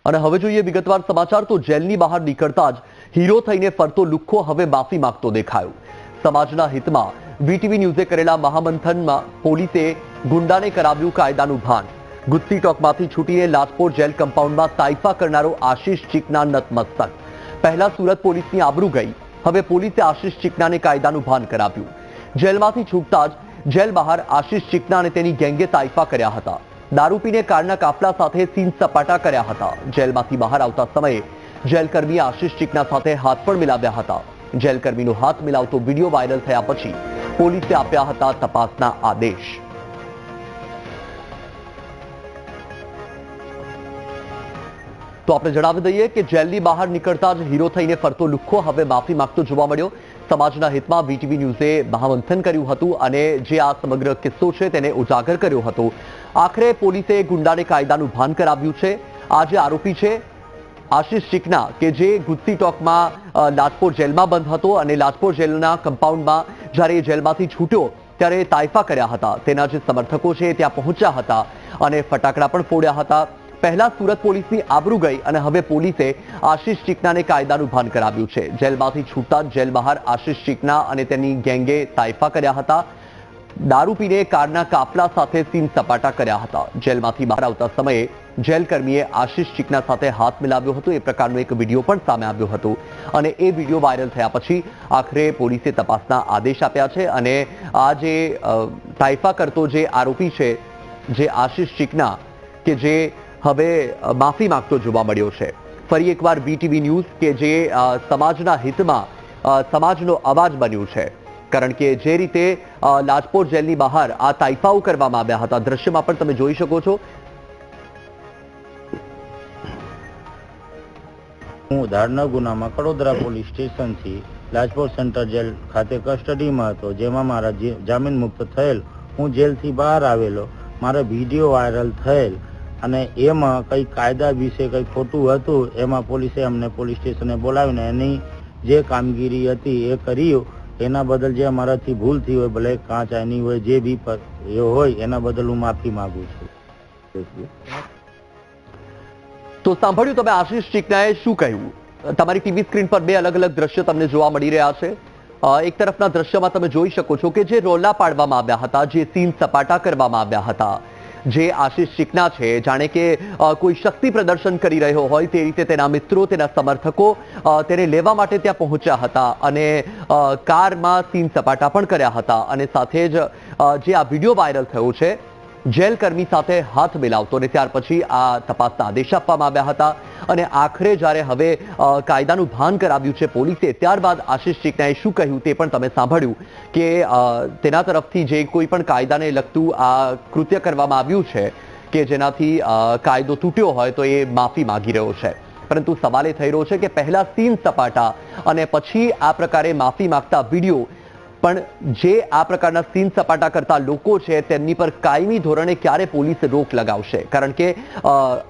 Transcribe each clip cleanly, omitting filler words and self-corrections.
અને હવે જોઈએ વિગતવાર સમાચાર તો જેલની બહાર નીકળતા જ હીરો થઈને ફરતો લુખ્ખો હવે માફી માંગતો દેખાયો. સમાજના હિતમાં વીટીવી ન્યૂઝે કરેલા મહામંથનમાં પોલીસે ગુંડાને કરાવ્યું કાયદાનું ભાન. ગુસ્સી ટોકમાંથી છૂટીને લાજપોર જેલ કમ્પાઉન્ડમાં તાઇફા કરનારો આશિષ ચીકના નતમસ્તક. પહેલા સુરત પોલીસની આબરૂ ગઈ, હવે પોલીસે આશિષ ચીકનાને કાયદાનું ભાન કરાવ્યું. જેલમાંથી છૂટતા જ જેલ બહાર આશિષ ચીકના અને તેની ગેંગે તાઇફા કર્યા હતા. દારૂ પીને કારના કાફલા સાથે સીન સપાટા કર્યા હતા. જેલમાંથી બહાર આવતા સમયે જેલકર્મીએ આશિષ ચીકના સાથે હાથ પણ મિલાવ્યા હતા. જેલકર્મીનો હાથ મિલાવતો વિડીયો વાયરલ થયા પછી પોલીસે આપ્યા હતા તપાસના આદેશ. તો આપણે જણાવી દઈએ કે જેલની બહાર નીકળતા જ હીરો થઈને ફરતો લુખ્ખો હવે માફી માંગતો જોવા મળ્યો. સમાજના હિતમાં વીટીવી ન્યૂઝે મહામંથન કર્યું હતું અને જે આ સમગ્ર કિસ્સો છે તેને ઉજાગર કર્યો હતો. આખરે પોલીસે ગુંડાને કાયદાનું ભાન કરાવ્યું છે. આ જે આરોપી છે આશિષ ચીકના, કે જે ગુસ્સી ટોકમાં લાજપોર જેલમાં બંધ હતો અને લાજપોર જેલના કમ્પાઉન્ડમાં જ્યારે એ જેલમાંથી છૂટ્યો ત્યારે તાઇફા કર્યા હતા. તેના જે સમર્થકો છે ત્યાં પહોંચ્યા હતા અને ફટાકડા પણ ફોડ્યા હતા. પહેલા સુરત પોલીસની આબરૂ ગઈ અને હવે પોલીસે આશિષ ચીકનાને કાયદાનું ભાન કરાવ્યું છે. જેલમાંથી છૂટતા જેલ બહાર આશિષ ચીકના અને તેની ગેંગે તાઇફા કર્યા હતા. દારૂ પીને કારના કાફલા સાથે સીન સપાટા કર્યા હતા. જેલમાંથી બહાર આવતા સમયે જેલકર્મીએ આશિષ ચીકના સાથે હાથ મિલાવ્યો હતો. એ પ્રકારનો એક વિડીયો પણ સામે આવ્યો હતો અને એ વિડીયો વાયરલ થયા પછી આખરે પોલીસે તપાસના આદેશ આપ્યા છે અને આ જે તાઇફા કરતો જે આરોપી છે, જે આશિષ ચીકના, કે જે હવે માફી માંગતો જોવા મળ્યો છે. ફરી એકવાર વીટીવી ન્યૂઝ કે જે સમાજના હિતમાં સમાજનો અવાજ બન્યું છે, કારણ કે જે રીતે લાજપોર જેલની બહાર આ તાઇફાઓ કરવામાં આવ્યા હતા, દ્રશ્યમાં પણ તમે જોઈ શકો છો. હું ધારના ગુનામાં કડોદરા પોલીસ સ્ટેશનથી લાજપોર સેન્ટ્રલ જેલ ખાતે કસ્ટડીમાં હતો, જેમાં મારા જામીન મુક્ત થયેલ. હું જેલથી બહાર આવેલો, મારો વિડીયો વાયરલ થયેલ અને એમાં કંઈ કાયદા વિશે કંઈ ખોટું હતું. એમાં પોલીસે અમને પોલીસ સ્ટેશને બોલાવીને એની જે કામગીરી હતી એ કર્યું. એના બદલ જે અમારાથી ભૂલ થઈ હોય, ભલે કાંચ આની હોય, જે બી એ હોય, એના બદલ હું માફી માંગુ છું. તો સાંભળ્યું તમે આશિષ ચીકનાએ શું કહ્યું. તમારી ટીવી સ્ક્રીન પર બે અલગ અલગ દ્રશ્ય તમને જોવા મળી રહ્યા છે. એક તરફના દ્રશ્યમાં તમે જોઈ શકો છો કે જે રોલા પાડવામાં આવ્યા હતા, જે સીન સપાટા કરવામાં આવ્યા હતા, જે આશિષ ચીકના છે જાણે કે કોઈ શક્તિ પ્રદર્શન કરી રહ્યો હોય તે રીતે તેના મિત્રો, તેના સમર્થકો તેને લેવા માટે ત્યાં પહોંચ્યા હતા અને કારમાં સીન સપાટા પણ કર્યા હતા. અને સાથે જ જે આ વિડીયો વાયરલ થયો છે જેલકર્મી સાથે હાથ મિલાવતો, અને ત્યાર પછી આ તપાસના આદેશ આપવામાં આવ્યા હતા અને આખરે જ્યારે હવે કાયદાનું ભાન કરાવ્યું છે પોલીસે, ત્યારબાદ આશિષ ચીકનાએ શું કહ્યું તે પણ તમે સાંભળ્યું કે તેના તરફથી જે કોઈ પણ કાયદાને લગતું આ કૃત્ય કરવામાં આવ્યું છે કે જેનાથી કાયદો તૂટ્યો હોય તો એ માફી માંગી રહ્યો છે. પરંતુ સવાલ એ થઈ રહ્યો છે કે પહેલા સીન સપાટા અને પછી આ પ્રકારે માફી માંગતા વિડીયો, પણ જે આ પ્રકારના સીન સપાટા કરતા લોકો છે તેમની પર કાયમી ધોરણે ક્યારે પોલીસ રોક લગાવશે? કારણ કે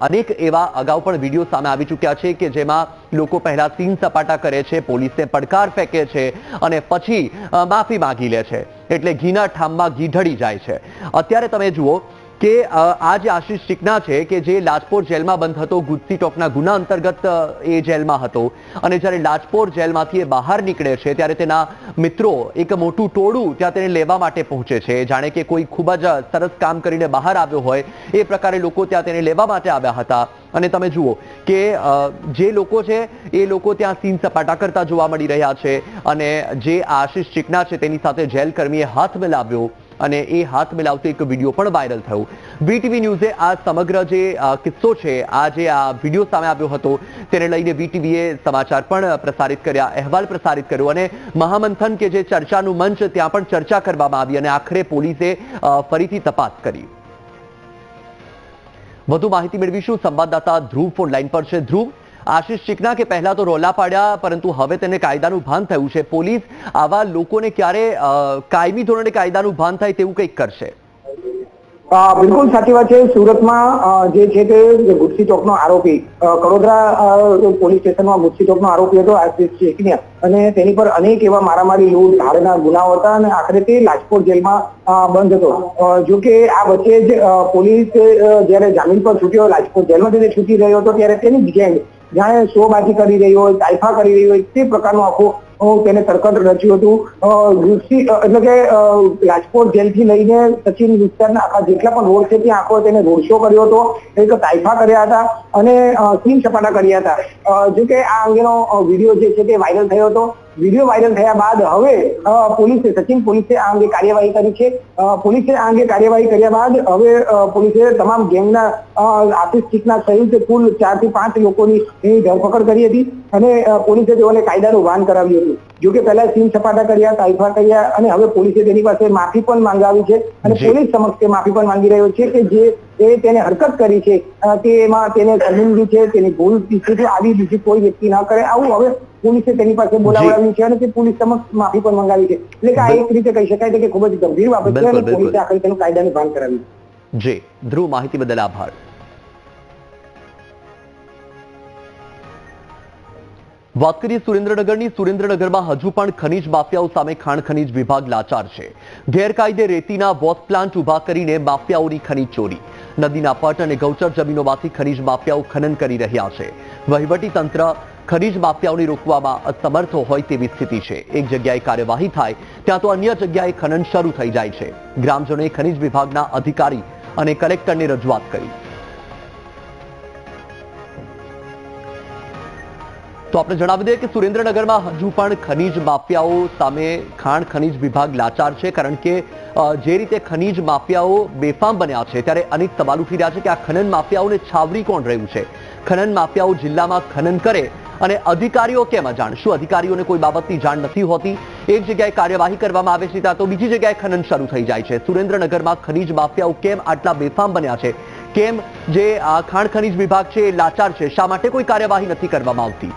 અનેક એવા અગાઉ પણ વિડીયો સામે આવી ચૂક્યા છે કે જેમાં લોકો પહેલા સીન સપાટા કરે છે, પોલીસને પડકાર ફેંકે છે અને પછી માફી માંગી લે છે. એટલે ઘીના ઠામમાં ઘી ઢળી જાય છે. અત્યારે તમે જુઓ કે આ જે આશિષ ચીકના છે કે જે લાજપોર જેલમાં બંધ હતો, ગુસ્સી ટોકના ગુના અંતર્ગત એ જેલમાં હતો અને જ્યારે લાજપોર જેલમાંથી એ બહાર નીકળે છે ત્યારે તેના મિત્રો, એક મોટું ટોળું ત્યાં તેને લેવા માટે પહોંચે છે. જાણે કે કોઈ ખૂબ જ સરસ કામ કરીને બહાર આવ્યો હોય એ પ્રકારે લોકો ત્યાં તેને લેવા માટે આવ્યા હતા. અને તમે જુઓ કે જે લોકો છે એ લોકો ત્યાં સીન સપાટા કરતા જોવા મળી રહ્યા છે અને જે આશિષ ચીકના છે તેની સાથે જેલકર્મીએ હાથ મિલાવ્યો અને એ હાથ મિલાવતો એક વિડીયો પણ વાયરલ થયો. વીટીવી ન્યૂઝે આ સમગ્ર જે કિસ્સો છે, આ જે આ વિડીયો સામે આવ્યો હતો તેને લઈને વીટીવીએ સમાચાર પણ પ્રસારિત કર્યા, અહેવાલ પ્રસારિત કર્યો અને મહામંથન કે જે ચર્ચાનું મંચ, ત્યાં પણ ચર્ચા કરવામાં આવી અને આખરે પોલીસે ફરીથી તપાસ કરી. વધુ માહિતી મેળવીશું. સંવાદદાતા ધ્રુવ ફોન લાઈન પર છે. ધ્રુવ, આશિષ ચીકના કે પહેલા તો રોલા પાડ્યા પરંતુ હવે તેને કાયદાનું ભાન થયું છે. પોલીસ આવા લોકોને ક્યારે કાયમી ધોરણે કાયદાનું ભાન થાય તેવું કંઈક કરશે? બિલકુલ સાચી વાત છે. સુરતમાં જે છે તે ગુસ્સી ચોકનો આરોપી કડોદરા પોલીસ સ્ટેશનમાં ગુસ્સી ચોકનો આરોપી હતો આશિષ શેખિયા, અને તેની પર અનેક એવા મારામારી, લૂંટ, ધાડના ગુનાઓ હતા અને આખરે તે લાજપોર જેલમાં બંધ હતો. જો કે આ વચ્ચે જ પોલીસ જયારે જામીન પર છૂટ્યો, લાજપોર જેલમાંથી છૂટી રહ્યો હતો, ત્યારે તેની ગેંગ જાણે શોબાજી કરી રહી હોય, તાઇફા કરી રહી હોય તે પ્રકારનું આખું તેને તરકટ રચ્યું હતું. એટલે કે લાજપોર જેલથી લઈને સચિન વિસ્તારના આખા જેટલા પણ રોડ છે ત્યાં આખો તેને રોડ શો કર્યો હતો, એક તાઇફા કર્યા હતા અને સીન સપાટા કર્યા હતા. જો કે આ અંગેનો વિડીયો જે છે તે વાયરલ થયો હતો. વિડીયો વાયરલ થયા બાદ હવે સચિન પોલીસે આ અંગે કાર્યવાહી કરી છે. પોલીસે આ અંગે કાર્યવાહી કર્યા બાદ હવે પોલીસે તમામ ગેંગના આશિષ શેખના સહિત કુલ 4 થી 5 લોકોની ધરપકડ કરી હતી અને પોલીસે તેઓને કાયદાનું ભાન કરાવ્યું હતું. જો કે પહેલા સીન સપાટા કર્યા, તાઇફા કર્યા અને હવે પોલીસે તેની પાસે માફી પણ માંગાવી છે અને પોલીસ સમક્ષ માફી પણ માંગી રહ્યો છે કે જે તેને હરકત કરી છે તે એમાં તેને શર્મિંદગી છે, તેની ભૂલ છે, આવી બીજી કોઈ વ્યક્તિ ના કરે, આવું હવે પોલીસે તેની પાસે બોલાવડાવ્યું છે અને તે પોલીસ સમક્ષ માફી પણ મંગાવી છે. એટલે કે આ એક રીતે કહી શકાય કે ખૂબ જ ગંભીર બાબત છે અને પોલીસે આખરે તેનું કાયદાનું ભાન કરાવ્યું. જી ધ્રુવ, માહિતી બદલ આભાર. વાત કરીએ સુરેન્દ્રનગરની. સુરેન્દ્રનગરમાં હજુ પણ ખનીજ માફિયાઓ સામે ખાણ ખનીજ વિભાગ લાચાર છે. ગેરકાયદે રેતીના વોશ પ્લાન્ટ ઉભા કરીને માફિયાઓની ખનીજ ચોરી. નદીના પટ અને ગૌચર જમીનોમાંથી ખનીજ માફિયાઓ ખનન કરી રહ્યા છે. વહીવટી તંત્ર ખનીજ માફિયાઓને રોકવામાં અસમર્થ હોય તેવી સ્થિતિ છે. એક જગ્યાએ કાર્યવાહી થાય ત્યાં તો અન્ય જગ્યાએ ખનન શરૂ થઈ જાય છે. ગ્રામજનોએ ખનીજ વિભાગના અધિકારી અને કલેક્ટરને રજૂઆત કરી. તો આપણે જણાવી દઈએ કે સુરેન્દ્રનગરમાં હજુ પણ ખનીજ માફિયાઓ સામે ખાણ ખનીજ વિભાગ લાચાર છે, કારણ કે જે રીતે ખનીજ માફિયાઓ બેફામ બન્યા છે ત્યારે અનેક સવાલ ઉઠી રહ્યા છે કે આ ખનન માફિયાઓને છાવરી કોણ રહ્યું છે. ખનન માફિયાઓ જિલ્લામાં ખનન કરે અને અધિકારીઓ કેમ અજાણ? શું અધિકારીઓને કોઈ બાબતની જાણ નથી હોતી? એક જગ્યાએ કાર્યવાહી કરવામાં આવે છે ત્યાં તો બીજી જગ્યાએ ખનન શરૂ થઈ જાય છે. સુરેન્દ્રનગરમાં ખનીજ માફિયાઓ કેમ આટલા બેફામ બન્યા છે? કેમ જે આ ખાણ ખનીજ વિભાગ છે એ લાચાર છે? શા માટે કોઈ કાર્યવાહી નથી કરવામાં આવતી?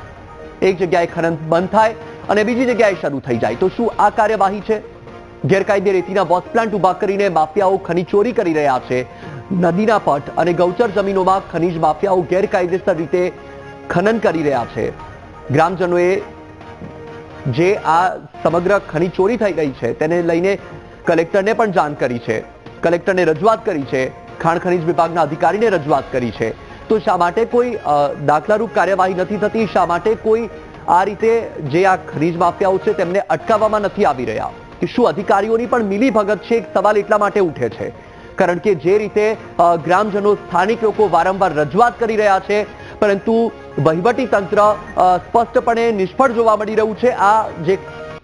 એક જગ્યાએ ખનન બંધ થાય અને બીજી જગ્યાએ શરૂ થઈ જાય તો શું આ કાર્યવાહી છે? ગેરકાયદે રેતીના વોશ પ્લાન્ટ ઉભા કરીને માફિયાઓ ખનીજ ચોરી કરી રહ્યા છે. નદીના પટ અને ગૌચર જમીનોમાં ખનીજ માફિયાઓ ગેરકાયદેસર રીતે ખનન કરી રહ્યા છે. ગ્રામજનોએ જે આ સમગ્ર ખનીજ ચોરી થઈ રહી છે તેને લઈને કલેક્ટરને પણ જાણ કરી છે, કલેક્ટરને રજૂઆત કરી છે, ખાણ ખનીજ વિભાગના અધિકારીને રજૂઆત કરી છે. તો શા માટે કોઈ દાખલારૂપ કાર્યવાહી નથી થતી? શા માટે કોઈ આ રીતે જે આ ખનીજ માફિયાઓ છે તેમને અટકાવવામાં નથી આવી રહ્યા? કે શું અધિકારીઓની પણ મિલીભગત છે? એક સવાલ એટલા માટે ઉઠે છે કારણ કે જે રીતે ગ્રામજનો, સ્થાનિક લોકો વારંવાર રજૂઆત કરી રહ્યા છે પરંતુ વહીવટી તંત્ર સ્પષ્ટપણે નિષ્ફળ જોવા મળી રહ્યું છે. આ જે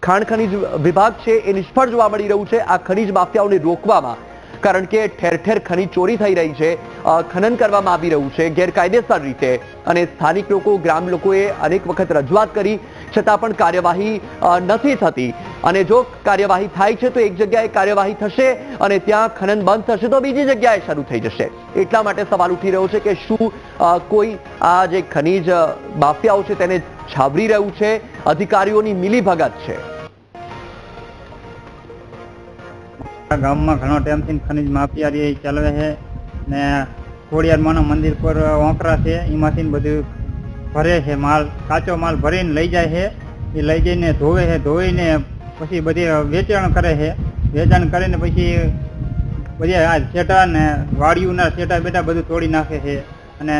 ખાણ ખનીજ વિભાગ છે એ નિષ્ફળ જોવા મળી રહ્યું છે આ ખનીજ માફિયાઓને રોકવામાં, કારણ કે ઠેર ઠેર ખનીજ ચોરી થઈ રહી છે, ખનન કરવામાં આવી રહ્યું છે ગેરકાયદેસર રીતે અને સ્થાનિક લોકો, ગ્રામ લોકોએ અનેક વખત રજૂઆત કરી છતાં પણ કાર્યવાહી નથી થતી. અને જો કાર્યવાહી થાય છે તો એક જગ્યાએ કાર્યવાહી થશે અને ત્યાં ખનન બંધ થશે તો બીજી જગ્યાએ શરૂ થઈ જશે. એટલા માટે સવાલ ઉઠી રહ્યો છે કે શું કોઈ આ જે ખનીજ માફિયાઓ છે તેને છાવરી રહ્યું છે? અધિકારીઓની મિલીભગત છે? ગામમાં ઘણો ટાઈમથી ખનીજ માફિયા ચાલે છે ને ખોડિયારમાંના મંદિર પર ઓંકરા છે એમાંથી બધું ભરે છે માલ, કાચો માલ ભરીને લઈ જાય છે. એ લઈ જઈને ધોવે છે, ધોઈને પછી બધી વેચાણ કરે છે. વેચાણ કરીને પછી બધી આ શેટા ને વાડીઓના શેટા બેટા બધું તોડી નાખે છે અને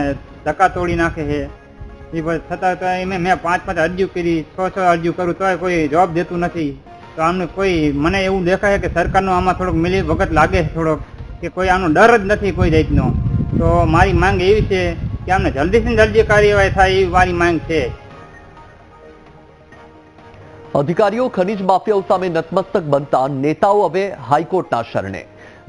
ધક્કા તોડી નાખે છે. એ બધું છતાં તો મેં 5 અરજીઓ કરી, 6 અરજીઓ કરું તોય કોઈ જવાબ દેતું નથી. તો આમને કોઈ, મને એવું દેખાય કે સરકારનો આમાં થોડોક મિલી વખત લાગે છે થોડોક, કે કોઈ આનો ડર જ નથી કોઈ જાતનો. તો મારી માંગ એવી છે કે આમને જલ્દીથી જલ્દી કાર્યવાહી થાય એવી મારી માંગ છે. અધિકારીઓ ખનીજ માફિયાઓ સામે નતમસ્તક બનતા નેતાઓ હવે હાઈકોર્ટના શરણે.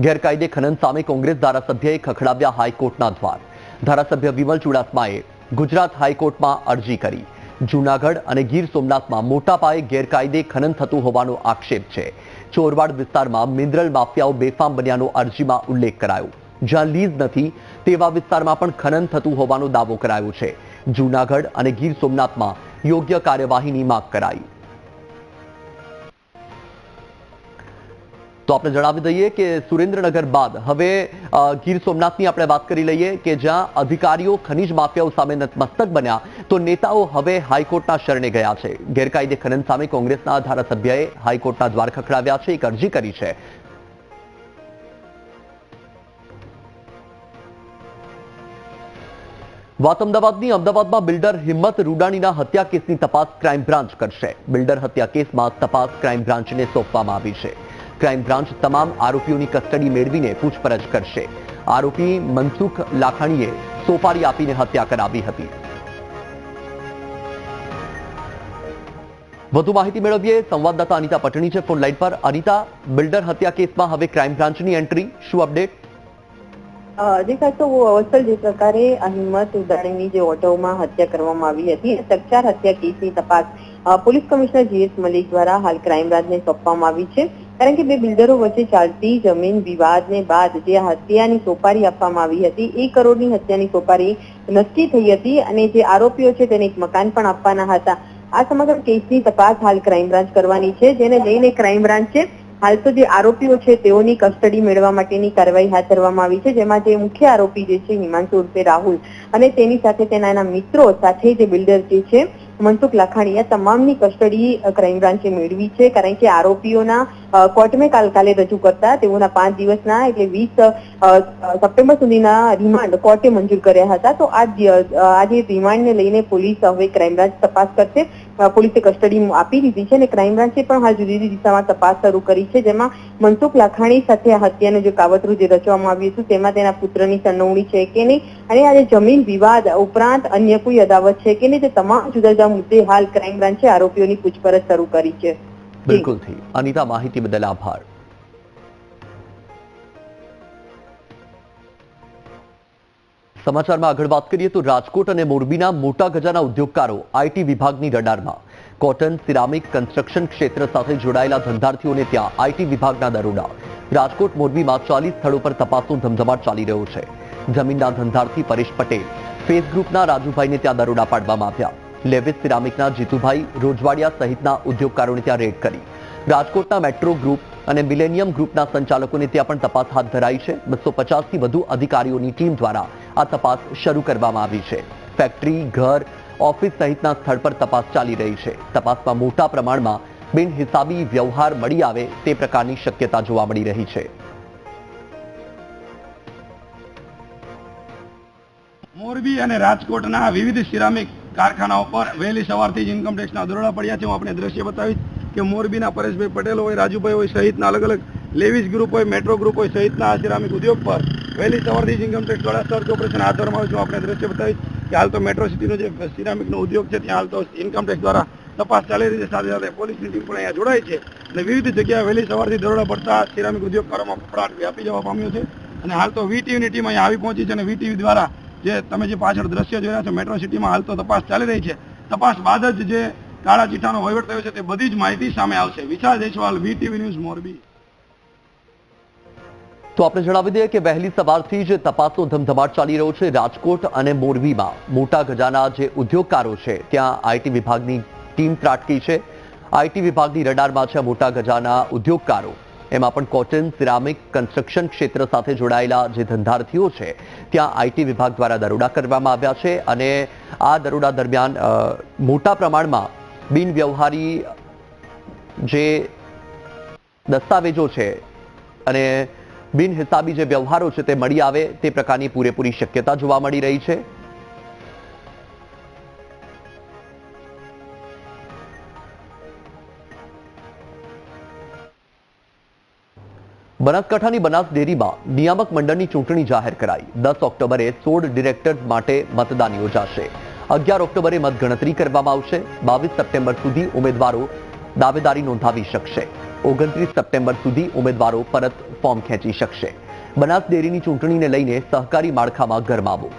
ગેરકાયદે ખનન સામે કોંગ્રેસ ધારાસભ્યએ ખખડાવ્યા હાઈકોર્ટના દ્વાર. ધારાસભ્ય વિમલ ચુડાસમાએ ગુજરાત હાઈકોર્ટમાં અરજી કરી. જૂનાગઢ અને ગીર સોમનાથમાં મોટા પાયે ગેરકાયદે ખનન થતું હોવાનો આક્ષેપ છે. ચોરવાડ વિસ્તારમાં મિનરલ માફિયાઓ બેફામ બન્યાનો અરજીમાં ઉલ્લેખ કરાયો. જ્યાં લીઝ નથી તેવા વિસ્તારમાં પણ ખનન થતું હોવાનો દાવો કરાયો છે. જૂનાગઢ અને ગીર સોમનાથમાં યોગ્ય કાર્યવાહીની માંગ કરાઈ. તો આપણે જણાવી દઈએ કે સુરેન્દ્રનગર બાદ હવે ગીર સોમનાથની આપણે વાત કરી લઈએ કે જ્યાં અધિકારીઓ ખનીજ માફિયાઓ સામે નતમસ્તક બન્યા તો નેતાઓ હવે હાઈકોર્ટના શરણે ગયા છે. ગેરકાયદે ખનન સામે કોંગ્રેસના ધારાસભ્યએ હાઈકોર્ટના દ્વાર ખખડાવ્યા છે, એક અરજી કરી છે. વાત અમદાવાદની. અમદાવાદમાં બિલ્ડર હિંમત રૂડાણીના હત્યા કેસની તપાસ ક્રાઇમ બ્રાન્ચ કરશે. બિલ્ડર હત્યા કેસમાં તપાસ ક્રાઇમ બ્રાન્ચને સોંપવામાં આવી છે. ક્રાઇમ બ્રાન્ચ તમામ આરોપીઓની કસ્ટડી મેળવીને પૂછપરછ કરશે. આરોપી મનસુખ લાખાણીએ સોપારી આપીને હત્યા કરાવી હતી. વધુ માહિતી મેળવીએ સંવાદદાતા અનિતા પટણી છે ફોન લાઈન પર. અનિતા, બિલ્ડર હત્યા કેસમાં હવે ક્રાઇમ બ્રાન્ચની એન્ટ્રી, શું અપડેટ? દેખાય તો અવસર જે પ્રકારે હિંમત ઉદાણીની જે ઓટોમાં હત્યા કરવામાં આવી હતી, ચકચાર હત્યા કેસની તપાસ પોલીસ કમિશનર જીએસ મલિક દ્વારા હાલ ક્રાઇમ બ્રાન્ચને સોંપવામાં આવી છે. કારણ કે બે બિલ્ડરો વચ્ચે ચાલતી જમીન વિવાદને બાદ જે હત્યાની સોપારી આપવામાં આવી હતી, 1 કરોડની હત્યાની સોપારી નક્કી થઈ હતી અને જે આરોપીઓ છે તેને એક મકાન પણ આપવાના હતા. આ સમગ્ર કેસની તપાસ હાલ ક્રાઇમ બ્રાન્ચ કરવાની છે, જેને લઈને ક્રાઇમ બ્રાન્ચે હાલ તો જે આરોપીઓ છે તેઓની કસ્ટડી મેળવવા માટેની કાર્યવાહી હાથ ધરવામાં આવી છે, જેમાં જે મુખ્ય આરોપી જે છે હિમાંશુ ઉર્ફે રાહુલ અને તેની સાથે તેના મિત્રો સાથે જે બિલ્ડર જે છે મનસુખ લાખાણી, આ તમામની કસ્ટડી ક્રાઇમ બ્રાન્ચે મેળવી છે. કારણ કે આરોપીઓના કોર્ટમાં કાલે રજૂ કરતા તેઓના 5 દિવસના એટલે 20 સપ્ટેમ્બર સુધીના રિમાન્ડ કોર્ટે મંજૂર કર્યા હતા. તો આજે રિમાન્ડને લઈને પોલીસ હવે ક્રાઇમ બ્રાન્ચ તપાસ કરશે. પોલીસે કસ્ટડી આપી દીધી છે અને ક્રાઇમ બ્રાન્ચે પણ હાલ જુદી જુદી દિશામાં તપાસ શરૂ કરી છે, જેમાં મનસુખ લાખાણી સાથે આ હત્યાનું જે કાવતરું જે રચવામાં આવ્યું હતું તેમાં તેના પુત્રની સંડોવણી છે કે નહીં અને આ જે જમીન વિવાદ ઉપરાંત અન્ય કોઈ અદાવત છે કે નહીં, તે તમામ જુદા જુદા મુદ્દે હાલ ક્રાઇમ બ્રાન્ચે આરોપીઓની પૂછપરછ શરૂ કરી છે. બિલકુલથી અનિતા, માહિતી બદલ આભાર. સમાચારમાં આગળ વાત કરીએ તો રાજકોટ અને મોરબીના મોટા ગજાના ઉદ્યોગકારો આઈટી વિભાગની રડારમાં. કોટન, સિરામિક, કન્સ્ટ્રક્શન ક્ષેત્ર સાથે જોડાયેલા ધંધાર્થીઓને ત્યાં આઈટી વિભાગના દરોડા. રાજકોટ, મોરબીમાં 40 સ્થળો પર તપાસનો ધમધમાટ ચાલી રહ્યો છે. જમીનના ધંધાર્થી પરેશ પટેલ, ફેસ ગ્રુપના રાજુભાઈને ત્યાં દરોડા પાડવામાં આવ્યા. લેવિસ સિરામિકના જીતુભાઈ રોજવાડિયા સહિતના ઉદ્યોગકારોને ત્યાં રેડ કરી. રાજકોટના મેટ્રો ગ્રુપ અને મિલેનિયમ ગ્રુપના સંચાલકોને ત્યાં પણ તપાસ હાથ ધરાઈ છે. 250થી વધુ અધિકારીઓની ટીમ દ્વારા આ તપાસ શરૂ કરવામાં આવી છે. ફેક્ટરી, ઘર, ઓફિસ સહિતના સ્થળ પર તપાસ ચાલી રહી છે. તપાસમાં મોટા પ્રમાણમાં બિનહિસાબી વ્યવહાર મળી આવે તે પ્રકારની શક્યતા જોવા મળી રહી છે. મોરબી અને રાજકોટના વિવિધ સિરામિક કારખાનાઓ પર વહેલી સવારથી જ ઇન્કમટેક્સના દરોડા પડ્યા છે. હું આપણે દ્રશ્ય બતાવીશ કે મોરબીના પરેશભાઈ પટેલ હોય, રાજુભાઈ હોય સહિતના અલગ અલગ લેવિસ ગ્રુપ હોય, મેટ્રો ગ્રુપ હોય સહિતના સિરામિક ઉદ્યોગ પર વહેલી સવારથી જ ઇન્કમટેક્સ દ્વારા સર્ચ ઓપરેશન હાથ ધરવામાં આવ્યું છે. આપણે દ્રશ્ય બતાવીશ કે હાલ તો મેટ્રો સિટીનો જે સિરામિકનો ઉદ્યોગ છે ત્યાં હાલ તો ઇન્કમટેક્સ દ્વારા તપાસ ચાલી રહી છે. સાથે સાથે પોલીસની ટીમ પણ અહીંયા જોડાઈ છે અને વિવિધ જગ્યાએ વહેલી સવારથી દરોડા પડતા સિરામિક ઉદ્યોગકારોમાં ફફડાટ વ્યાપી જવા પામ્યો છે. અને હાલ તો વીટીવીની ટીમ અહીંયા આવી પહોંચી છે અને વીટીવી દ્વારા જે તમે જે પાછળ દ્રશ્ય જોઈ રહ્યા છો, મેટ્રો સિટીમાં હાલ તો તપાસ ચાલી રહી છે. તપાસ બાદ જ જે કાળા ચીઠાનો વહીવટ થયો છે તે બધી જ માહિતી સામે આવશે. વિશાલ જયસ્વાલ, વીટીવી ન્યૂઝ, મોરબી. તો આપણે જણાવી દઈએ કે વહેલી સવારથી જ તપાસનો ધમધમાટ ચાલી રહ્યો છે. રાજકોટ અને મોરબીમાં મોટા ગજાના જે ઉદ્યોગકારો છે ત્યાં આઈટી વિભાગની ટીમ ત્રાટકી છે. આઈટી વિભાગની રડારમાં છે મોટા ગજાના ઉદ્યોગકારો. એમાં પણ કોટન, સિરામિક, કન્સ્ટ્રક્શન ક્ષેત્ર સાથે જોડાયેલા જે ધંધાર્થીઓ છે ત્યાં આઈટી વિભાગ દ્વારા દરોડા કરવામાં આવ્યા છે અને આ દરોડા દરમિયાન મોટા પ્રમાણમાં બિનવ્યવહારી જે દસ્તાવેજો છે અને બિનહિસાબી જે વ્યવહારો છે તે મળી આવે તે પ્રકારની પૂરેપૂરી શક્યતા જોવા મળી રહી છે. બનાસકાંઠાની બનાસ ડેરીમાં નિયામક મંડળની ચૂંટણી જાહેર કરાઈ. 10 ઓક્ટોબરે 16 ડિરેક્ટર્સ માટે મતદાન યોજાશે. 11 ઓક્ટોબરે મતગણતરી કરવામાં આવશે. 22 સપ્ટેમ્બર સુધી ઉમેદવારો દાવેદારી નોંધાવી શકશે. 29 સપ્ટેમ્બર સુધી ઉમેદવારો પરત ફોર્મ ખેંચી શકશે. બનાસ ડેરીની ચૂંટણીને લઈને સહકારી માળખામાં ગરમાવો.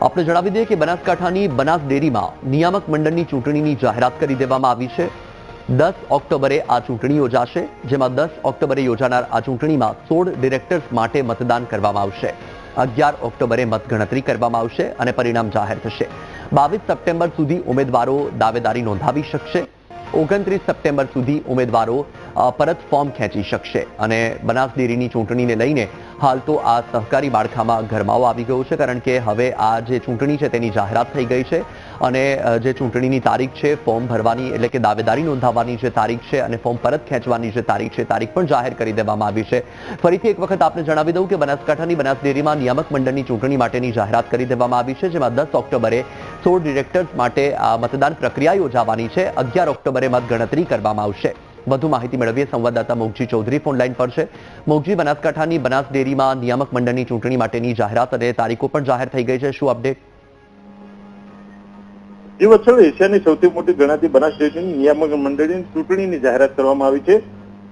આપણે જણાવી દઈએ કે બનાસકાંઠાની બનાસ ડેરીમાં નિયામક મંડળની ચૂંટણીની જાહેરાત કરી દેવામાં આવી છે. 10 ઓક્ટોબરે આ ચૂંટણી યોજાશે, જેમાં 10 ઓક્ટોબરે યોજાનાર આ ચૂંટણીમાં 16 ડિરેક્ટર્સ માટે મતદાન કરવામાં આવશે. 11 ઓક્ટોબરે મતગણતરી કરવામાં આવશે અને પરિણામ જાહેર થશે. 22 સપ્ટેમ્બર સુધી ઉમેદવારો દાવેદારી નોંધાવી શકશે. 29 સપ્ટેમ્બર સુધી ઉમેદવારો પરત ફોર્મ ખેંચી શકશે અને બનાસ ડેરીની ચૂંટણીને લઈને હાલ તો આ સહકારી માળખામાં ગરમાવો આવી ગયો છે, કારણ કે હવે આ જે ચૂંટણી છે તેની જાહેરાત થઈ ગઈ છે અને જે ચૂંટણીની તારીખ છે, ફોર્મ ભરવાની એટલે કે દાવેદારી નોંધાવવાની જે તારીખ છે અને ફોર્મ પરત ખેંચવાની જે તારીખ છે, તારીખ પણ જાહેર કરી દેવામાં આવી છે. ફરીથી એક વખત આપને જણાવી દઉં કે બનાસકાંઠાની બનાસ ડેરીમાં નિયામક મંડળની ચૂંટણી માટેની જાહેરાત કરી દેવામાં આવી છે, જેમાં 10 ઓક્ટોબરે 16 ડિરેક્ટર્સ માટે આ મતદાન પ્રક્રિયા યોજાવાની છે. 11 ઓક્ટોબરે મતગણતરી કરવામાં આવશે. વધુ માહિતી મેળવીએ સંવાદદાતા મોગજી ચૌધરી ફોન લાઈન પર છે. મોગજી, બનાસકાંઠાની બનાસ ડેરીમાં નિયામક મંડળની ચૂંટણી માટેની જાહેરાત અને તારીખો પણ જાહેર થઈ ગઈ છે, શું અપડેટ? જે વત્સલ, એશિયાની સૌથી મોટી ગણાતી બનાસ ડેરીની નિયામક મંડળની ચૂંટણીની જાહેરાત કરવામાં આવી છે.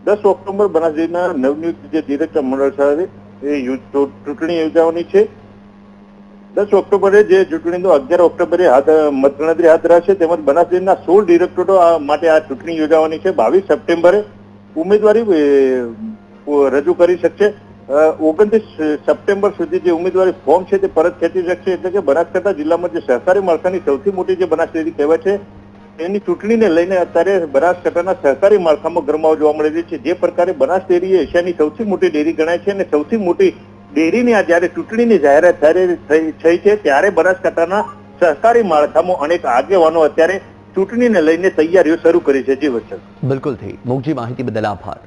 10 ઓક્ટોબર બનાસ ડેરીના નવનિયુક્ત જે ડિરેક્ટર મંડળ સાથે ચૂંટણી યોજાવાની છે. 10 ઓક્ટોબરે જે ચૂંટણીનો 11 ઓક્ટોબરે મતગણતરી હાથ ધરાશે, તેમજ બનાસ ડેરીના 16 ડિરેક્ટરો માટે આ ચૂંટણી યોજાવાની છે. 22 સપ્ટેમ્બરે ઉમેદવારી રજૂ કરી શકશે. 29 સપ્ટેમ્બર સુધી જે ઉમેદવારી ફોર્મ છે તે પરત ખેંચી શકશે. એટલે કે બનાસકાંઠા જિલ્લામાં જે સહકારી માળખાની સૌથી મોટી જે બનાસ ડેરી કહેવાય છે, એની ચૂંટણીને લઈને અત્યારે બનાસકાંઠાના સહકારી માળખામાં ગરમાવો જોવા મળી રહ્યો છે. જે પ્રકારે બનાસ ડેરી એશિયાની સૌથી મોટી ડેરી ગણાય છે અને સૌથી મોટી ડેરીની આ જ્યારે ચૂંટણીની જાહેરાત થઈ છે, ત્યારે બનાસકાંઠાના સહકારી માળખામાં અનેક આગેવાનો અત્યારે ચૂંટણીને લઈને તૈયારીઓ શરૂ કરી છે. જી વત્સલ. બિલકુલ થઈ. મોગજી, માહિતી બદલ આભાર.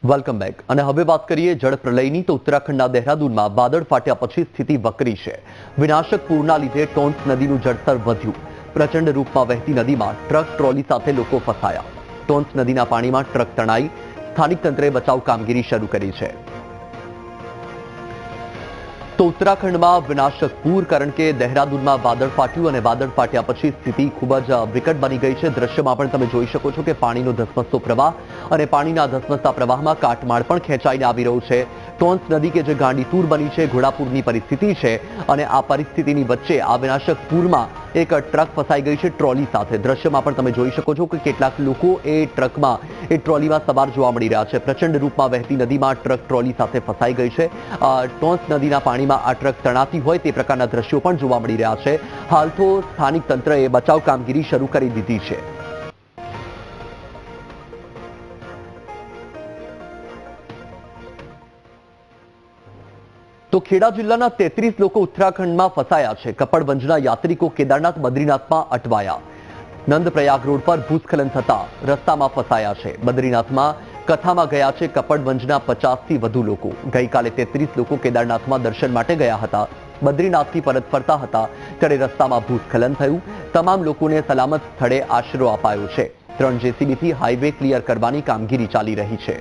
Welcome back. અને હવે વાત કરીએ જળ પ્રલયની, તો ઉત્તરાખંડના દહેરાદૂનમાં વાદળ ફાટ્યા પછી સ્થિતિ વકરી છે. વિનાશક પૂરના લીધે ટોન્સ નદીનું જળસ્તર વધ્યું. પ્રચંડ રૂપમાં વહેતી નદીમાં ટ્રક ટ્રોલી સાથે લોકો ફસાયા. ટોન્સ નદીના પાણીમાં ટ્રક તણાઈ. સ્થાનિક તંત્રે બચાવ કામગીરી શરૂ કરી છે. તો ઉત્તરાખંડમાં વિનાશક પૂર, કારણ કે દહેરાદૂનમાં વાદળ ફાટ્યું અને વાદળ ફાટ્યા પછી સ્થિતિ ખૂબ જ વિકટ બની ગઈ છે. દ્રશ્યમાં પણ તમે જોઈ શકો છો કે પાણીનો ધસમસતો પ્રવાહ અને પાણીના ધસમસતા પ્રવાહમાં કાટમાળ પણ ખેંચાઈને આવી રહ્યું છે. ટોન્સ નદી કે જે ગાંડીતુર બની છે, ઘોડાપૂરની પરિસ્થિતિ છે અને આ પરિસ્થિતિની વચ્ચે આ વિનાશક પૂરમાં એક ટ્રક ફસાઈ ગઈ છે ટ્રોલી સાથે. દ્રશ્યમાં પણ તમે જોઈ શકો છો કે કેટલાક લોકો એ ટ્રકમાં, એ ટ્રોલીમાં સવાર જોવા મળી રહ્યા છે. પ્રચંડ રૂપમાં વહેતી નદીમાં ટ્રક ટ્રોલી સાથે ફસાઈ ગઈ છે. ટોન્સ નદીના પાણીમાં આ ટ્રક તણાતી હોય તે પ્રકારના દ્રશ્યો પણ જોવા મળી રહ્યા છે. હાલ તો સ્થાનિક તંત્રએ બચાવ કામગીરી શરૂ કરી દીધી છે. તો ખેડા જિલ્લાના 33 લોકો ઉત્તરાખંડમાં ફસાયા છે. કપડવંજના યાત્રિકો કેદારનાથ બદ્રીનાથમાં અટવાયા. નંદપ્રયાગ રોડ પર ભૂસ્ખલન થતા રસ્તામાં ફસાયા છે. બદ્રીનાથમાં કથામાં ગયા છે કપડવંજના 50થી વધુ લોકો. ગઈકાલે 33 લોકો કેદારનાથમાં દર્શન માટે ગયા હતા. બદ્રીનાથથી પરત ફરતા હતા ત્યારે રસ્તામાં ભૂસ્ખલન થયું. તમામ લોકોને સલામત સ્થળે આશરો અપાયો છે. 3 જેસીબીથી હાઈવે ક્લિયર કરવાની કામગીરી ચાલી રહી છે.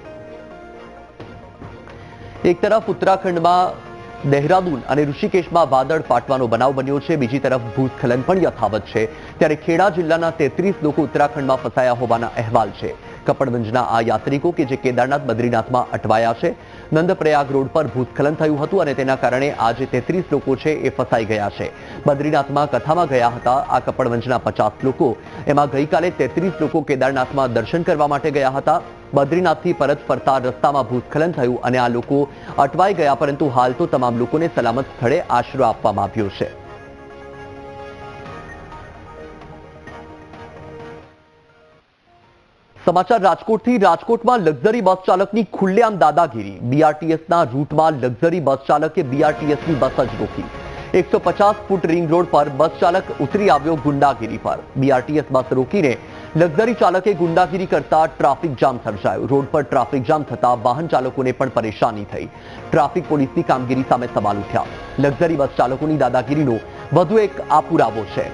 એક તરફ ઉત્તરાખંડમાં દહેરાદૂન અને ઋષિકેશમાં વાદળ ફાટવાનો બનાવ બન્યો છે, બીજી તરફ ભૂસ્ખલન પણ યથાવત છે. ત્યારે ખેડા જિલ્લાના 33 લોકો ઉત્તરાખંડમાં ફસાયા હોવાના અહેવાલ છે. કપડવંજના આ યાત્રિકો કે જે કેદારનાથ બદ્રીનાથમાં અટવાયા છે. નંદપ્રયાગ રોડ પર ભૂસ્ખલન થયું હતું અને તેના કારણે આ જે 33 લોકો છે એ ફસાઈ ગયા છે. બદ્રીનાથમાં કથામાં ગયા હતા આ કપડવંજના 50 લોકો. એમાં ગઈકાલે 33 લોકો કેદારનાથમાં દર્શન કરવા માટે ગયા હતા. બદ્રીનાથથી પરત ફરતા રસ્તામાં ભૂસ્ખલન થયું અને આ લોકો અટવાઈ ગયા, પરંતુ હાલ તો તમામ લોકોને સલામત સ્થળે આશરો આપવામાં આવ્યો છે. સમાચાર રાજકોટથી. રાજકોટમાં લક્ઝરી બસ ચાલકની ખુલ્લેઆમ દાદાગીરી. બીઆરટીએસના રૂટમાં લક્ઝરી બસ ચાલકે બીઆરટીએસની બસ જ રોકી. 150 ફૂટ રિંગ રોડ પર બસ ચાલક ઉતરી આવ્યો ગુંડાગીરી પર. બીઆરટીએસ બસ રોકીને લક્ઝરી ચાલકે ગુંડાગીરી કરતા ટ્રાફિક જામ સર્જાયો. રોડ પર ટ્રાફિક જામ થતા વાહન ચાલકોને પણ પરેશાની થઈ. ટ્રાફિક પોલીસની કામગીરી સામે સવાલ ઉઠ્યા. લક્ઝરી બસ ચાલકોની દાદાગીરીનો વધુ એક આ પુરાવો છે.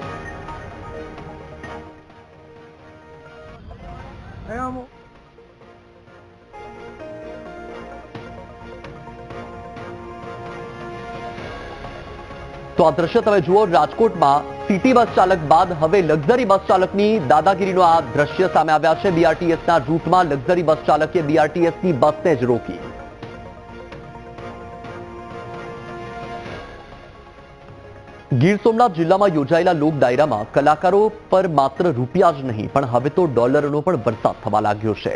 તો આ દ્રશ્ય તમે જુઓ, રાજકોટમાં સિટી બસ ચાલક બાદ હવે લક્ઝરી બસ ચાલકની દાદાગીરીનો આ દ્રશ્ય સામે આવ્યા છે. બીઆરટીએસના રૂટમાં લક્ઝરી બસ ચાલકે બીઆરટીએસની બસને જ રોકી. ગીર સોમનાથ જિલ્લામાં યોજાયેલા લોક ડાયરામાં કલાકારો પર માત્ર રૂપિયા જ નહીં પણ હવે તો ડોલરનો પણ વરસાદ થવા લાગ્યો છે.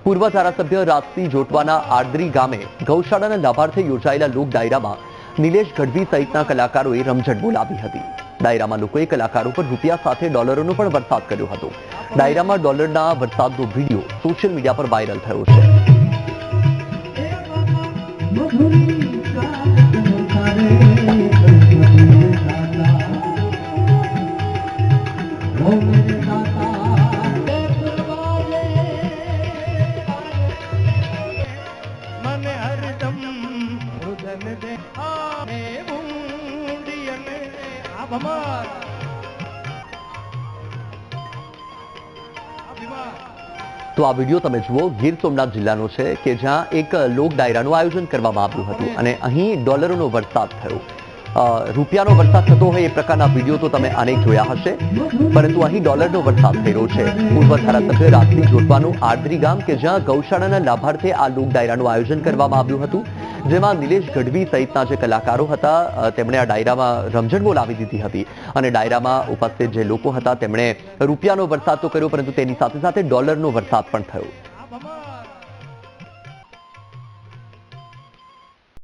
પૂર્વ ધારાસભ્ય રાજસિંહ જોટવાના આડદરી ગામે ગૌશાળાના લાભાર્થે યોજાયેલા લોક ડાયરામાં નિલેશ ગઢવી સહિતના કલાકારોએ રમઝટ બોલાવી હતી. ડાયરામાં લોકોએ કલાકારો પર રૂપિયા સાથે ડોલરોનો પણ વરસાદ કર્યો હતો. ડાયરામાં ડોલરના વરસાદનો વિડીયો સોશિયલ મીડિયા પર વાયરલ થયો છે. તો આ વિડીયો તમે જુઓ, ગીર સોમનાથ જિલ્લાનો છે કે જ્યાં એક લોક ડાયરાનું આયોજન કરવામાં આવ્યું હતું અને અહીં ડોલરોનો વરસાદ થયો. રૂપિયાનો વરસાદ થતો હોય એ પ્રકારના વિડીયો તો તમે અનેક જોયા હશે, પરંતુ અહીં ડોલરનો વરસાદ થઈ રહ્યો છે. પૂર્વ ધારાસભ્ય રાજસિંહ જોટવાનું આડદરી ગામ કે જ્યાં ગૌશાળાના લાભાર્થે આ લોક ડાયરાનું આયોજન કરવામાં આવ્યું હતું, જેમાં નિલેશ ગઢવી સહિતના જે કલાકારો હતા તેમણે આ ડાયરામાં રમઝટ બોલાવી દીધી હતી અને ડાયરામાં ઉપસ્થિત જે લોકો હતા તેમણે રૂપિયાનો વરસાદ તો કર્યો, પરંતુ તેની સાથે સાથે ડોલરનો વરસાદ પણ થયો.